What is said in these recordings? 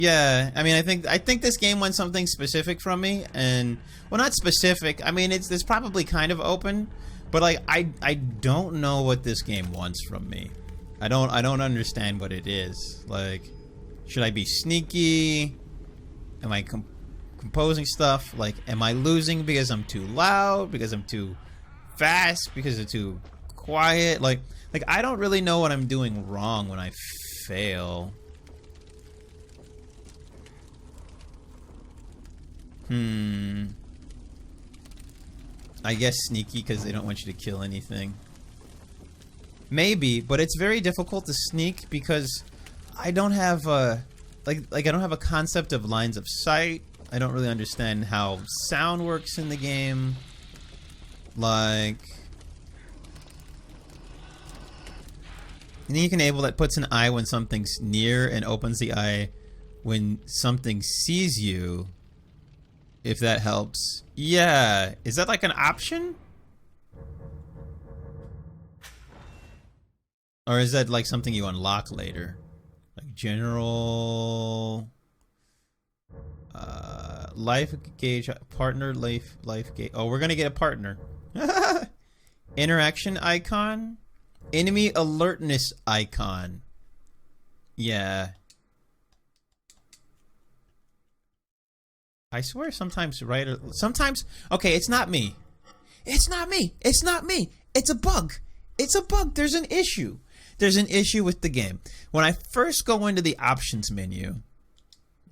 Yeah, I mean, I think this game wants something specific from me, and well, not specific. I mean, it's probably kind of open, but like I don't know what this game wants from me. I don't understand what it is. Like, should I be sneaky? Am I composing stuff? Like, am I losing because I'm too loud? Because I'm too fast? Because it's too quiet? Like I don't really know what I'm doing wrong when I fail. I guess sneaky because they don't want you to kill anything. Maybe, but it's very difficult to sneak because I don't have like I don't have a concept of lines of sight. I don't really understand how sound works in the game. Like, and then you can enable that puts an eye when something's near and opens the eye when something sees you. If that helps. Yeah. Is that like an option? Or is that like something you unlock later? Like general... life gauge, partner, life gauge. Oh, we're gonna get a partner. Interaction icon? Enemy alertness icon. Yeah. I swear sometimes sometimes okay, it's not me. It's not me. It's not me. It's a bug. It's a bug. There's an issue. There's an issue with the game. When I first go into the options menu.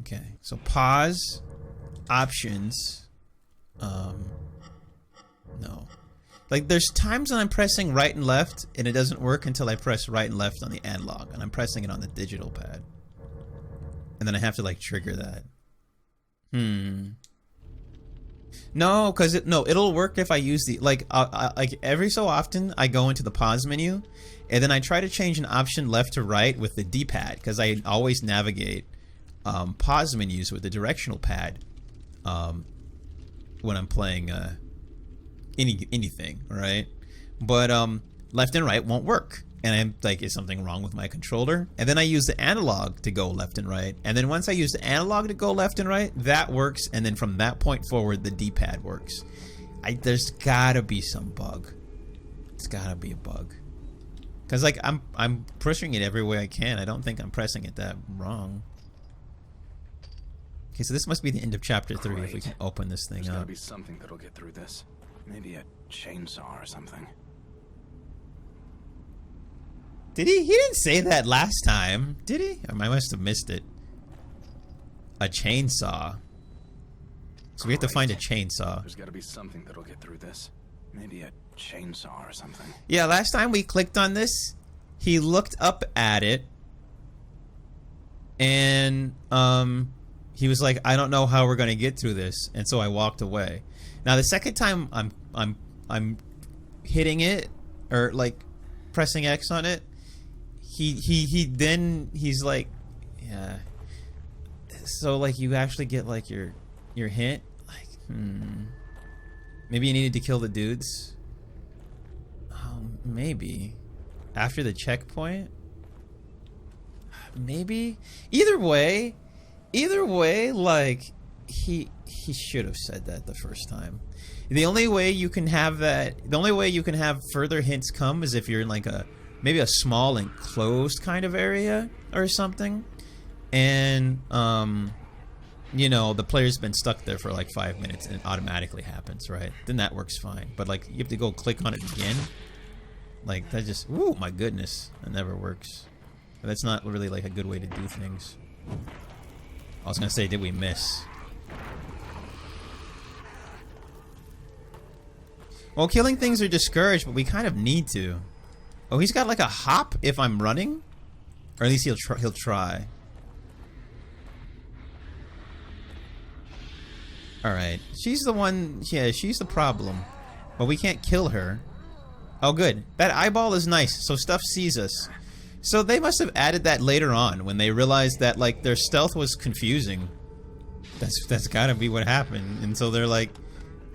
Okay. So pause, options. No. Like there's times when I'm pressing right and left and it doesn't work until I press right and left on the analog and I'm pressing it on the digital pad. And then I have to like trigger that. No, because it'll work if I use the like every so often I go into the pause menu and then I try to change an option left to right with the D-pad because I always navigate pause menus with the directional pad when I'm playing anything, right? But left and right won't work. And I'm like, is something wrong with my controller? And then I use the analog to go left and right. And then once I use the analog to go left and right, that works. And then from that point forward, the D-pad works. There's gotta be some bug. It's gotta be a bug. Cause like I'm pushing it every way I can. I don't think I'm pressing it that wrong. Okay, so this must be the end of chapter 3. Great. If we can open this thing up. There's gotta be something that'll get through this. Maybe a chainsaw or something. Did he? He didn't say that last time, did he? I must have missed it. A chainsaw. So we have to find a chainsaw. There's gotta be something that'll get through this. Maybe a chainsaw or something. Yeah, last time we clicked on this, he looked up at it, and he was like, "I don't know how we're gonna get through this," and so I walked away. Now the second time I'm hitting it or like pressing X on it. He's like, yeah. So like you actually get like your hint, like maybe you needed to kill the dudes. Maybe after the checkpoint. Maybe either way, like he should have said that the first time. The only way you can have that, the only way you can have further hints come is if you're in like maybe a small enclosed kind of area or something, and you know the player's been stuck there for like 5 minutes and it automatically happens, right? Then that works fine. But like you have to go click on it again, like that just, ooh, my goodness, that never works. That's not really like a good way to do things. I was gonna say, did we miss? Well, killing things are discouraged, but we kind of need to. Oh, he's got like a hop if I'm running, or at least he'll try. All right, she's the one. Yeah, she's the problem, but we can't kill her. Oh, good. That eyeball is nice, so stuff sees us. So they must have added that later on when they realized that like their stealth was confusing. That's got to be what happened, and so they're like,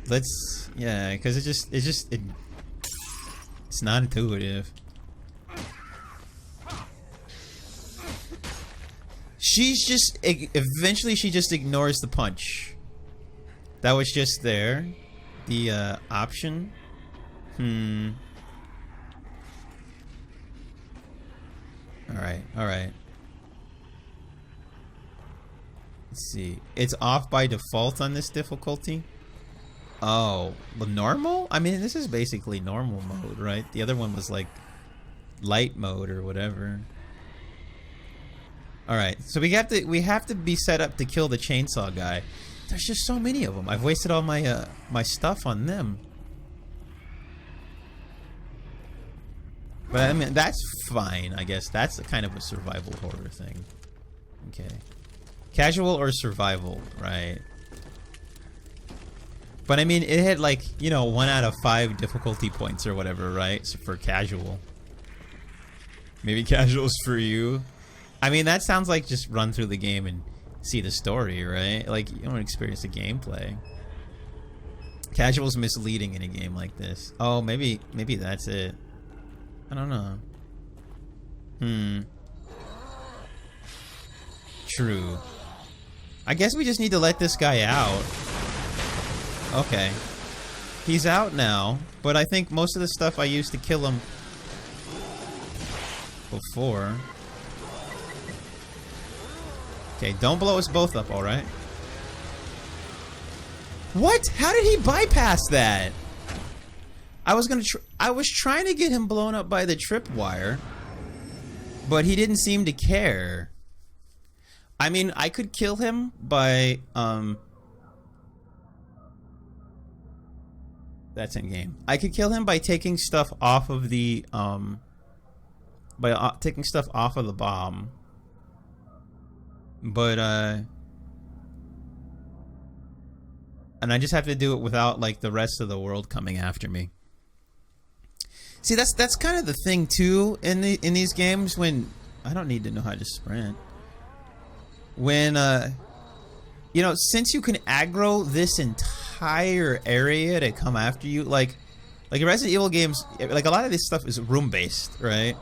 let's, yeah, because it's not intuitive. She's just eventually she just ignores the punch. That was just there. The option. Alright, alright. Let's see. It's off by default on this difficulty. Oh, the normal? I mean, this is basically normal mode, right? The other one was like light mode or whatever. All right, so we have to be set up to kill the chainsaw guy. There's just so many of them. I've wasted all my my stuff on them. But I mean, that's fine, I guess. That's kind of a survival horror thing. Okay. Casual or survival, right? But I mean, it had like, you know, 1 out of 5 difficulty points or whatever, right? So for casual. Maybe casual's for you. I mean, that sounds like just run through the game and see the story, right? Like, you don't experience the gameplay. Casual's misleading in a game like this. Oh, maybe that's it. I don't know. True. I guess we just need to let this guy out. Okay. He's out now, but I think most of the stuff I used to kill him before. Okay, don't blow us both up, alright? What? How did he bypass that? I was trying to get him blown up by the tripwire, but he didn't seem to care. I mean, I could kill him by that's in game. I could kill him by taking stuff off of the taking stuff off of the bomb. But and I just have to do it without like the rest of the world coming after me. See, that's kind of the thing too in these games when I don't need to know how to sprint. When you know, since you can aggro this entire area to come after you, like Resident Evil games, like a lot of this stuff is room based, right?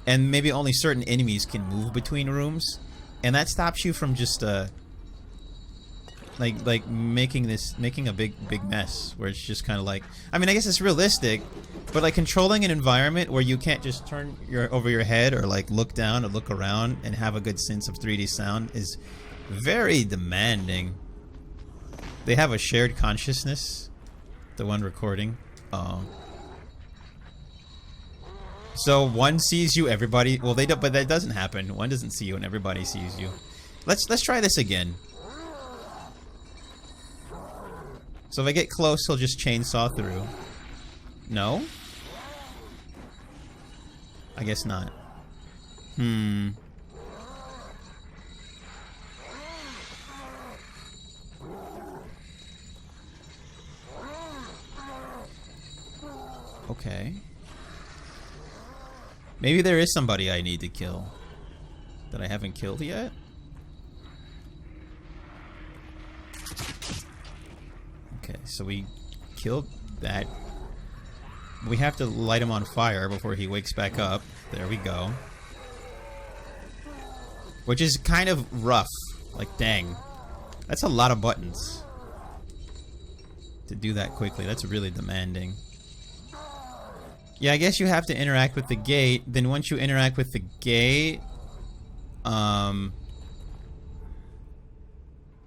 And maybe only certain enemies can move between rooms. And that stops you from just like making a big mess where it's just kind of like, I mean, I guess it's realistic, but like controlling an environment where you can't just turn over your head or like look down or look around and have a good sense of 3D sound is very demanding. They have a shared consciousness, the one recording. So one sees you, everybody. Well, they don't, but that doesn't happen. One doesn't see you, and everybody sees you. Let's try this again. So if I get close, he'll just chainsaw through. No? I guess not. Okay. Maybe there is somebody I need to kill that I haven't killed yet. Okay, so we killed that. We have to light him on fire before he wakes back up. There we go. Which is kind of rough. Like, dang. That's a lot of buttons to do that quickly. That's really demanding. Yeah, I guess you have to interact with the gate. Then once you interact with the gate,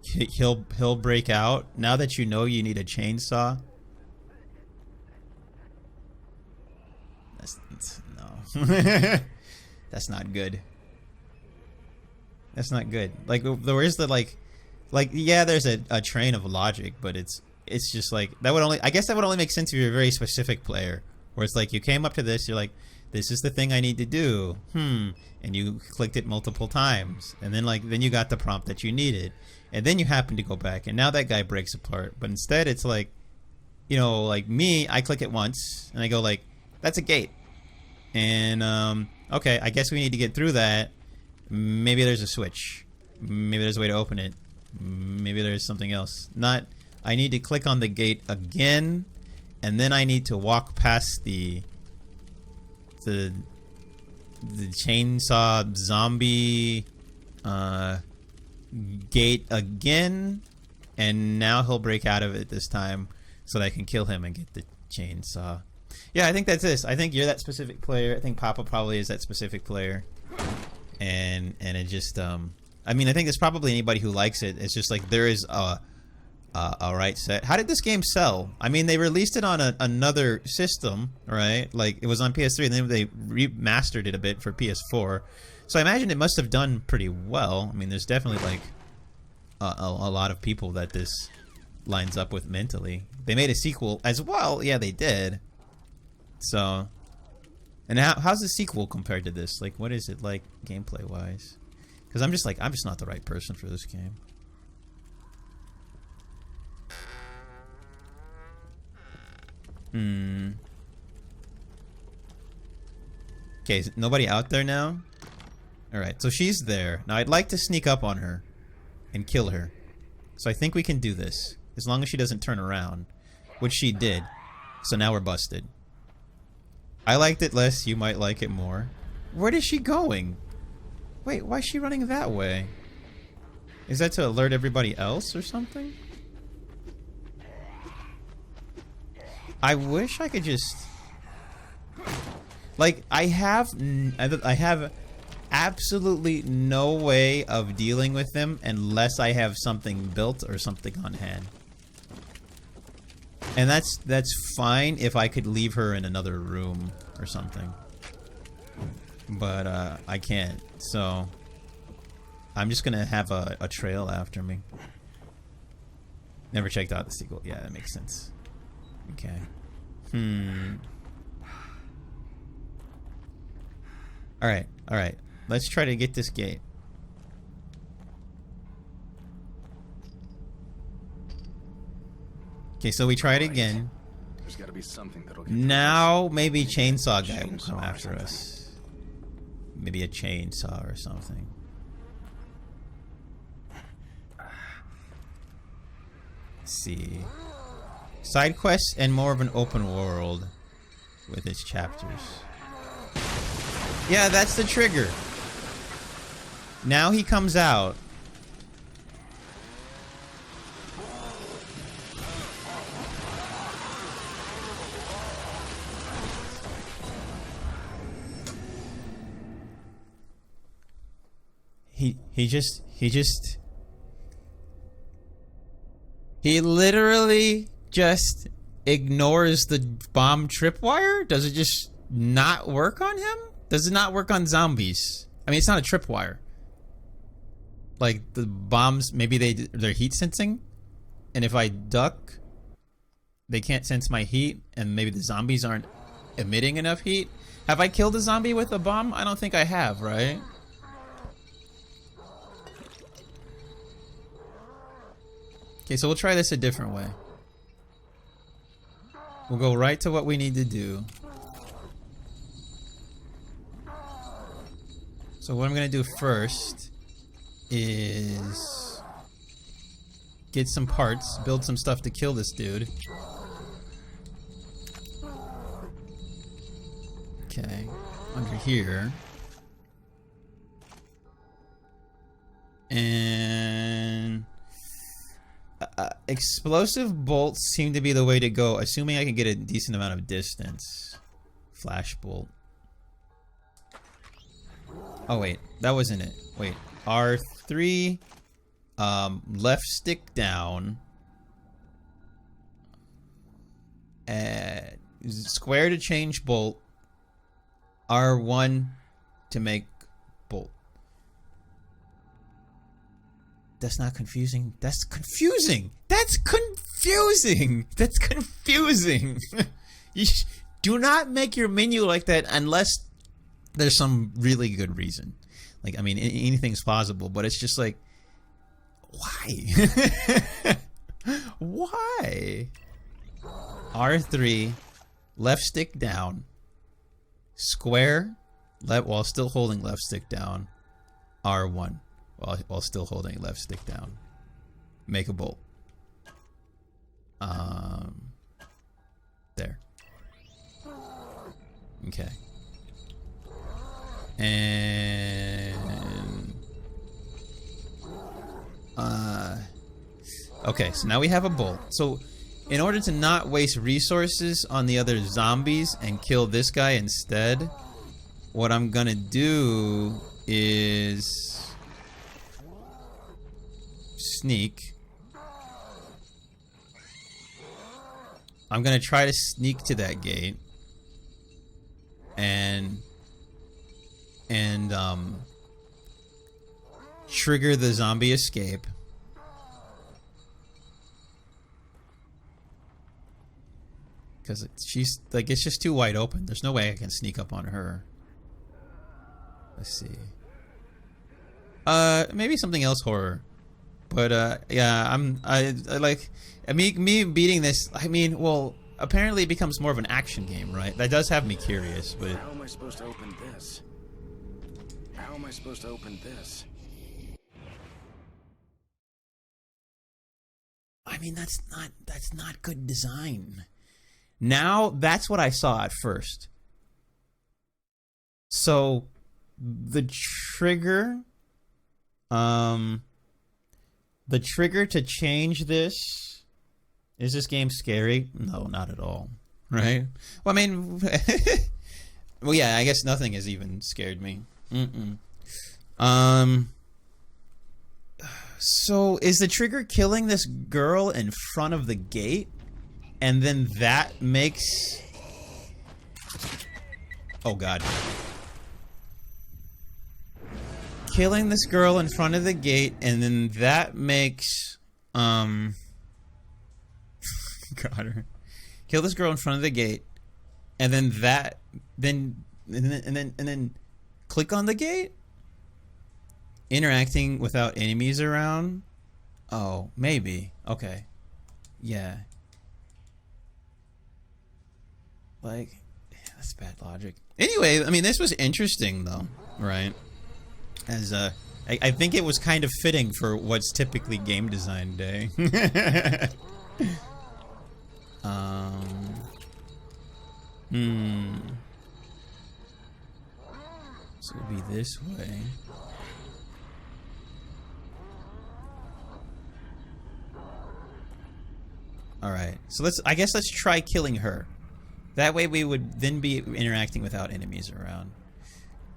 he'll break out. Now that you know you need a chainsaw. No. That's not good. That's not good. Like, where's the like yeah, there's a train of logic, but it's just like that would only, I guess that would only make sense if you're a very specific player. Where it's like you came up to this, you're like, this is the thing I need to do. And you clicked it multiple times. And then you got the prompt that you needed. And then you happen to go back. And now that guy breaks apart. But instead it's like, you know, like me, I click it once. And I go like, that's a gate. And, okay, I guess we need to get through that. Maybe there's a switch. Maybe there's a way to open it. Maybe there's something else. I need to click on the gate again. And then I need to walk past the chainsaw zombie gate again, and now he'll break out of it this time so that I can kill him and get the chainsaw. Yeah, I think that's this. I think you're that specific player. I think Papa probably is that specific player. And it just I mean, I think it's probably anybody who likes it. It's just like there is a right set. How did this game sell? I mean, they released it on another system, right? Like it was on PS3 and then they remastered it a bit for PS4. So I imagine it must have done pretty well. I mean, there's definitely like a lot of people that this lines up with mentally. They made a sequel as well. Yeah, they did. So, and how's the sequel compared to this? Like, what is it like gameplay wise? Because I'm just not the right person for this game. Okay, is nobody out there now? Alright, so she's there. Now I'd like to sneak up on her and kill her. So I think we can do this. As long as she doesn't turn around. Which she did. So now we're busted. I liked it less, you might like it more. Where is she going? Wait, why is she running that way? Is that to alert everybody else or something? I wish I could just... Like, I have absolutely no way of dealing with them unless I have something built or something on hand. And that's fine if I could leave her in another room or something. But I can't, so I'm just gonna have a trail after me. Never checked out the sequel. Yeah, that makes sense. Okay. Alright. Let's try to get this gate. Okay, so we try it again. There's gotta be something that'll get now maybe chainsaw guy will come after us. Maybe a chainsaw or something. Let's see. Side quests and more of an open world with its chapters. Yeah, that's the trigger. Now he comes out. He literally just ignores the bomb tripwire? Does it just not work on him? Does it not work on zombies? I mean, it's not a tripwire. Like, the bombs, maybe they're heat sensing? And if I duck, they can't sense my heat, and maybe the zombies aren't emitting enough heat? Have I killed a zombie with a bomb? I don't think I have, right? Okay, so we'll try this a different way. We'll go right to what we need to do. So what I'm gonna do first is get some parts, build some stuff to kill this dude. Okay, under here. And explosive bolts seem to be the way to go, assuming I can get a decent amount of distance. Flash bolt. Oh wait, that wasn't it. Wait, R3, left stick down, square to change bolt, R1 to make bolt. That's not confusing. That's confusing. That's confusing. That's confusing. Do not make your menu like that unless there's some really good reason. Like, I mean, anything's plausible, but it's just like, why? Why? R3, left stick down, square, while still holding left stick down, R1. While still holding left stick down. Make a bolt. There. Okay. And Okay, so now we have a bolt. So, in order to not waste resources on the other zombies and kill this guy instead, what I'm gonna do is sneak. I'm gonna try to sneak to that gate and trigger the zombie escape. Because she's like, it's just too wide open. There's no way I can sneak up on her. Let's see. Maybe something else horror. But yeah, I like me beating this. I mean, well, apparently it becomes more of an action game, right? That does have me curious. But how am I supposed to open this? How am I supposed to open this? I mean, that's not good design. Now, that's what I saw at first. So, the trigger to change this, is this game scary? No, not at all. Right? Well, I mean, well, yeah, I guess nothing has even scared me. So, is the trigger killing this girl in front of the gate? And then that makes... Oh, God. Killing this girl in front of the gate, and then that makes... Got her. Kill this girl in front of the gate, and then that... And then click on the gate? Interacting without enemies around? Oh, maybe. Okay. Yeah. Like, that's bad logic. Anyway, I mean, this was interesting, though, right? As, I think it was kind of fitting for what's typically game design day. So it'll be this way. Alright, so I guess let's try killing her. That way we would then be interacting without enemies around.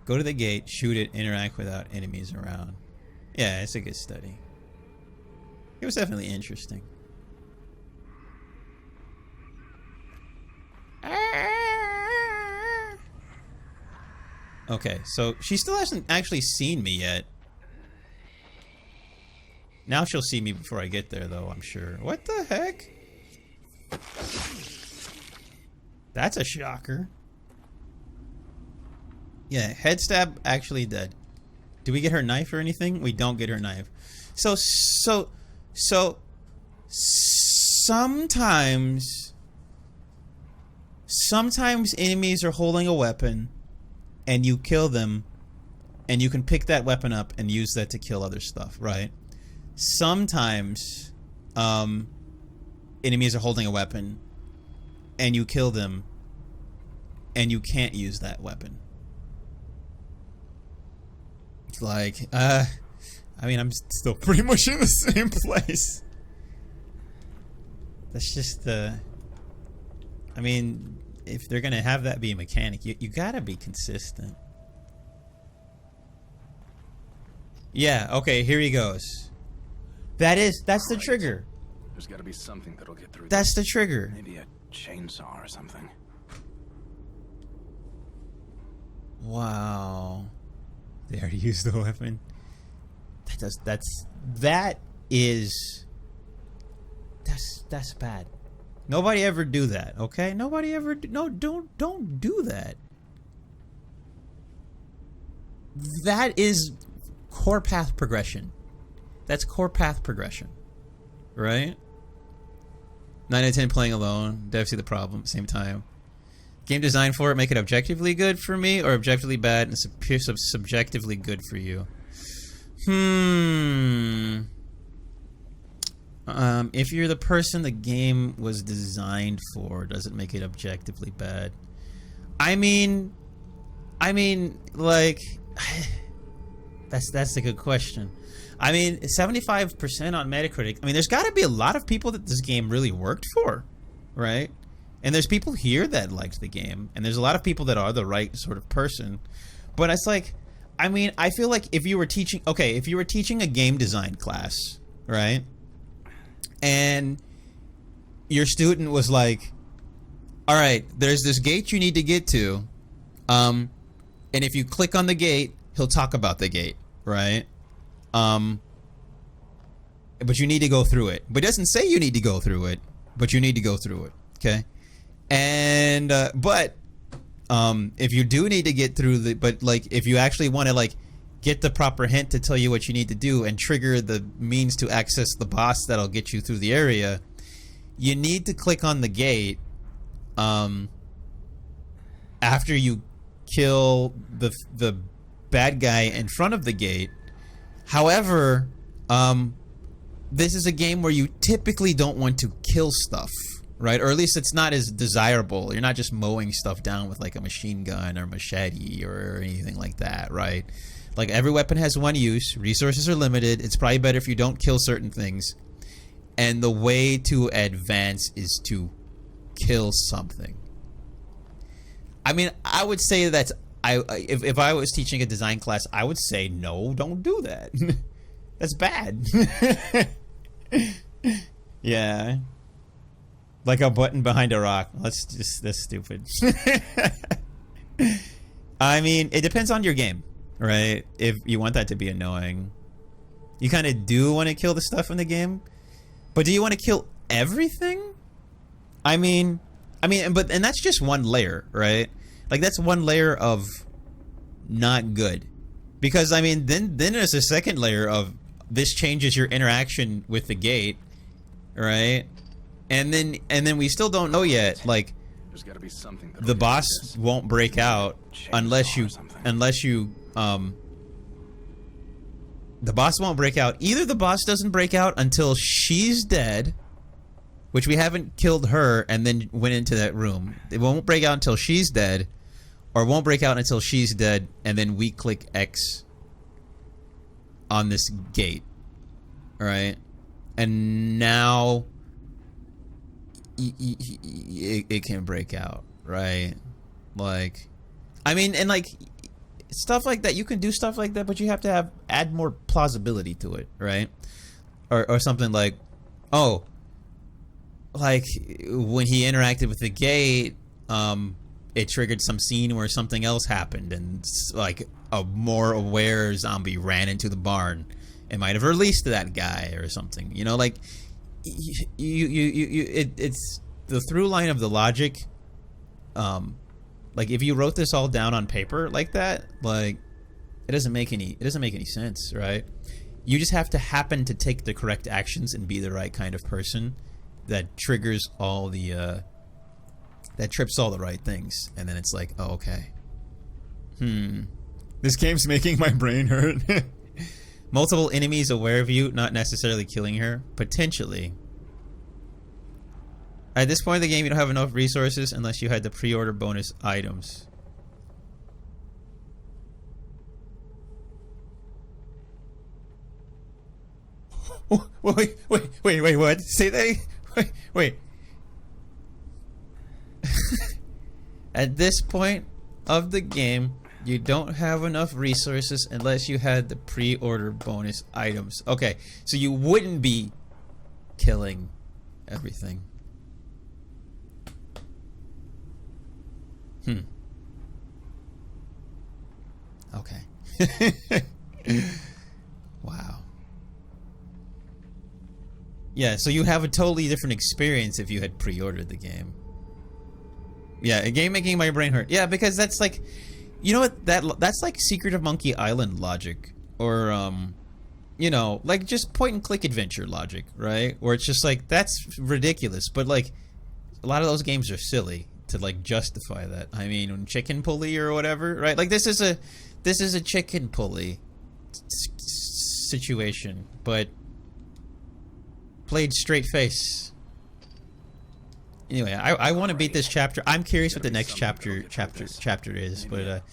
Go to the gate, shoot it, interact without enemies around. Yeah, it's a good study. It was definitely interesting. Okay, so she still hasn't actually seen me yet. Now she'll see me before I get there, though, I'm sure. What the heck? That's a shocker. Yeah, head stab actually dead. Do we get her knife or anything? We don't get her knife. So sometimes enemies are holding a weapon and you kill them and you can pick that weapon up and use that to kill other stuff, right? Sometimes enemies are holding a weapon and you kill them and you can't use that weapon. It's like, I mean, I'm still pretty much in the same place. That's just, I mean, if they're gonna have that be a mechanic, you gotta be consistent. Yeah, okay, here he goes. That's the trigger. There's gotta be something that'll get through. That's the trigger. Maybe a chainsaw or something. Wow. They already used the weapon. That's bad. Nobody ever do that, okay? Nobody ever don't do that. That is core path progression. That's core path progression. Right? 9 out of 10 playing alone. Dev see the problem at the same time. Game design for it, make it objectively good for me or objectively bad and subjectively good for you. If you're the person the game was designed for, does it make it objectively bad? I mean, like, That's a good question. I mean, 75% on Metacritic. I mean, there's got to be a lot of people that this game really worked for, right? And there's people here that liked the game, and there's a lot of people that are the right sort of person. But it's like, I mean, I feel like if you were teaching a game design class, right? And your student was like, all right, there's this gate you need to get to, and if you click on the gate, he'll talk about the gate, right? But you need to go through it. But it doesn't say you need to go through it, but you need to go through it, okay? And if you do need to get through if you actually want to like get the proper hint to tell you what you need to do and trigger the means to access the boss that'll get you through the area, you need to click on the gate after you kill the bad guy in front of the gate. However, this is a game where you typically don't want to kill stuff, right? Or at least it's not as desirable. You're not just mowing stuff down with like a machine gun or machete or anything like that, right? Like every weapon has one use. Resources are limited. It's probably better if you don't kill certain things. And the way to advance is to kill something. I mean, I would say that's if I was teaching a design class, I would say no, don't do that. That's bad. Yeah. Like a button behind a rock. That's stupid. I mean, it depends on your game, right? If you want that to be annoying. You kind of do want to kill the stuff in the game, but do you want to kill everything? I mean, and that's just one layer, right? Like that's one layer of not good. Because I mean, then there's a second layer of this changes your interaction with the gate, right? And then we still don't know yet. Like, there's got to be something. The boss won't break out unless you the boss won't break out. Either the boss doesn't break out until she's dead, which we haven't killed her and then went into that room. It won't break out until she's dead, or it won't break out until she's dead and then we click X on this gate. Alright? And now it can break out, right? Like, I mean, and like stuff like that, you can do stuff like that, but you have to add more plausibility to it, right? Or something like, oh, like when he interacted with the gate, it triggered some scene where something else happened, and like a more aware zombie ran into the barn. It might have released that guy or something, you know, like it's the through line of the logic. Like if you wrote this all down on paper like that, like it doesn't make any sense, right? You just have to happen to take the correct actions and be the right kind of person that triggers all the that trips all the right things, and then it's like, oh, okay, this game's making my brain hurt. Multiple enemies aware of you, not necessarily killing her, potentially. At this point in the game, you don't have enough resources unless you had the pre-order bonus items. Wait, what? Say that? Wait. At this point of the game, you don't have enough resources unless you had the pre-order bonus items. Okay, so you wouldn't be killing everything. Okay. Wow. Yeah, so you have a totally different experience if you had pre-ordered the game. Yeah, a game making my brain hurt. Yeah, because that's like, you know what, that's like Secret of Monkey Island logic, or you know, like just point and click adventure logic, right? Where it's just like, that's ridiculous, but like a lot of those games are silly to like justify that. I mean, chicken pulley or whatever, right? Like this is a chicken pulley situation, but played straight face. Anyway, I want to beat this chapter. I'm curious what the next chapter is, but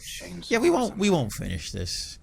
yeah, we won't finish this.